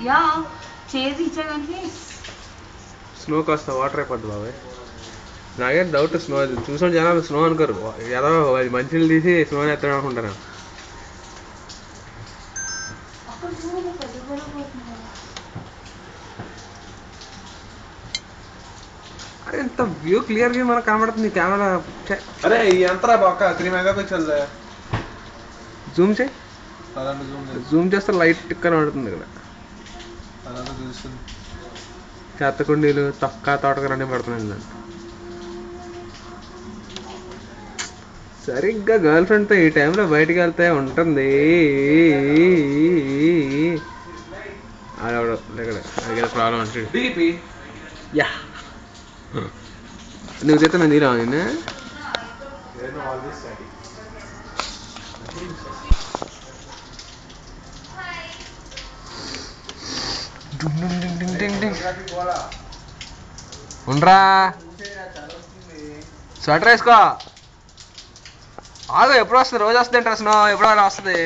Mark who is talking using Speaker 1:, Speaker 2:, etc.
Speaker 1: Yeah చేసి ఇచ్చాకంటే
Speaker 2: snow కాస్త water అయిపోద్ది బాబాయ్. నాకేం డౌట్ స్నో చూసాను జనాలు స్నో అనుకోరు, ఏదో అది మంచిలు తీసి స్నో ఎత్తాడు అనుకుంటాను. అరే ఇంత వ్యూ క్లియర్ గా మనకు కనబడుతుంది కెమెరా.
Speaker 3: అరే ఎంతరా బాక 3 మెగాపిక్సెల్
Speaker 2: జూమ్ చేయి, జూమ్ చేస్తే లైట్ కనబడుతుంది ఇక్కడ. చెత్తకుండీలు తొక్క తోటకూర అన్నీ పడుతున్నాయి. సరిగ్గా గర్ల్ ఫ్రెండ్తో ఈ టైంలో బయటికి వెళ్తే ఉంటుంది. అదే ప్రాబ్లం అంటే యా నువ్వు చేస్తే నేను తీరా నిన్న ఉండరా స్వెటర్ వేసుకో. ఆగు, ఎప్పుడు వస్తుంది? రోజు వస్తుంది అంటే స్నో ఎప్పుడు అలా వస్తుంది.